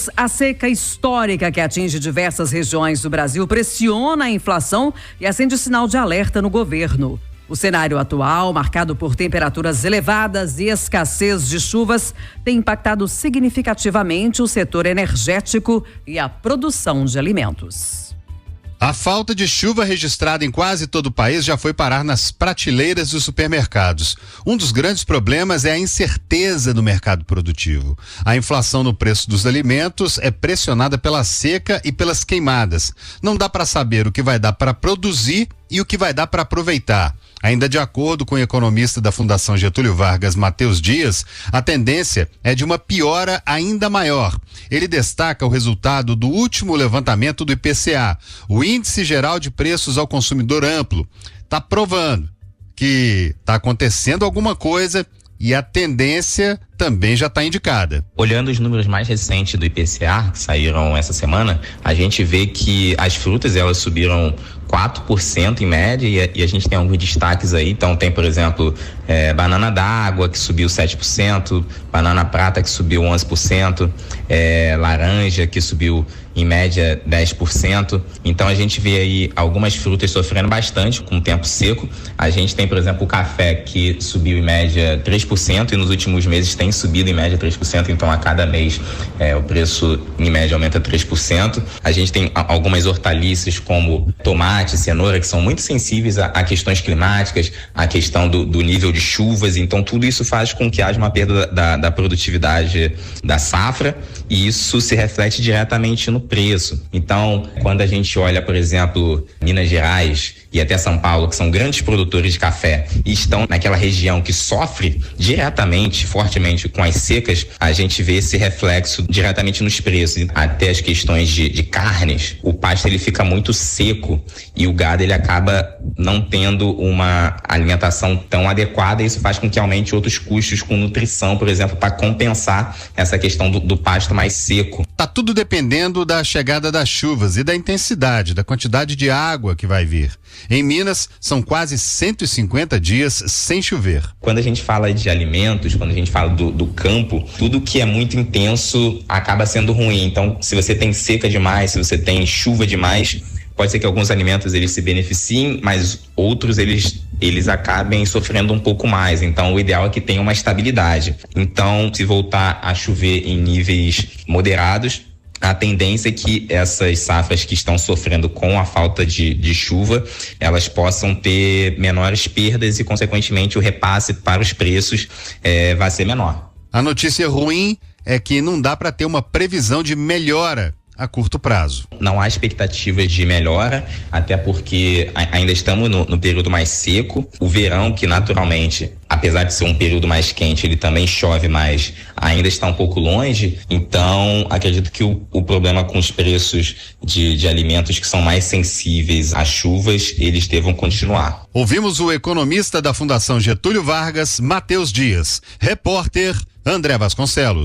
alimentos, a seca histórica que atinge diversas regiões do Brasil pressiona a inflação e acende sinal de alerta no governo. O cenário atual, marcado por temperaturas elevadas e escassez de chuvas, tem impactado significativamente o setor energético e a produção de alimentos. A falta de chuva registrada em quase todo o país já foi parar nas prateleiras dos supermercados. Um dos grandes problemas é a incerteza no mercado produtivo. A inflação no preço dos alimentos é pressionada pela seca e pelas queimadas. Não dá para saber o que vai dar para produzir e o que vai dar para aproveitar. Ainda de acordo com o economista da Fundação Getúlio Vargas, Matheus Dias, a tendência é de uma piora ainda maior. Ele destaca o resultado do último levantamento do IPCA, o Índice Geral de Preços ao Consumidor Amplo. Está provando que está acontecendo alguma coisa e a tendência também já está indicada. Olhando os números mais recentes do IPCA, que saíram essa semana, a gente vê que as frutas elas subiram 4% em média e a gente tem alguns destaques aí. Então tem, por exemplo, banana d'água que subiu 7%, banana prata que subiu 11%, laranja que subiu em média 10%. Então a gente vê aí algumas frutas sofrendo bastante com o tempo seco. A gente tem, por exemplo, o café que subiu em média 3% e nos últimos meses tem subido em média 3%, então a cada mês o preço em média aumenta 3%. A gente tem algumas hortaliças como tomate, cenoura, que são muito sensíveis a questões climáticas, a questão do nível de chuvas, então tudo isso faz com que haja uma perda da produtividade da safra e isso se reflete diretamente no preço. Então, quando a gente olha, por exemplo, Minas Gerais e até São Paulo, que são grandes produtores de café e estão naquela região que sofre diretamente, fortemente com as secas, a gente vê esse reflexo diretamente nos preços. Até as questões de carnes, o pasto ele fica muito seco e o gado ele acaba não tendo uma alimentação tão adequada e isso faz com que aumente outros custos com nutrição, por exemplo, para compensar essa questão do pasto mais seco. Tá tudo dependendo da chegada das chuvas e da intensidade, da quantidade de água que vai vir. Em Minas, são quase 150 dias sem chover. Quando a gente fala de alimentos, quando a gente fala do campo, tudo que é muito intenso acaba sendo ruim. Então, se você tem seca demais, se você tem chuva demais, pode ser que alguns alimentos eles se beneficiem, mas outros eles acabem sofrendo um pouco mais. Então, o ideal é que tenha uma estabilidade. Então, se voltar a chover em níveis moderados, a tendência é que essas safras que estão sofrendo com a falta de chuva, elas possam ter menores perdas e, consequentemente, o repasse para os preços vai ser menor. A notícia ruim é que não dá para ter uma previsão de melhora a curto prazo. Não há expectativas de melhora, até porque ainda estamos no período mais seco. O verão, que naturalmente, apesar de ser um período mais quente, ele também chove mais, ainda está um pouco longe. Então, acredito que o problema com os preços de alimentos que são mais sensíveis às chuvas, eles devam continuar. Ouvimos o economista da Fundação Getúlio Vargas, Matheus Dias. Repórter André Vasconcelos.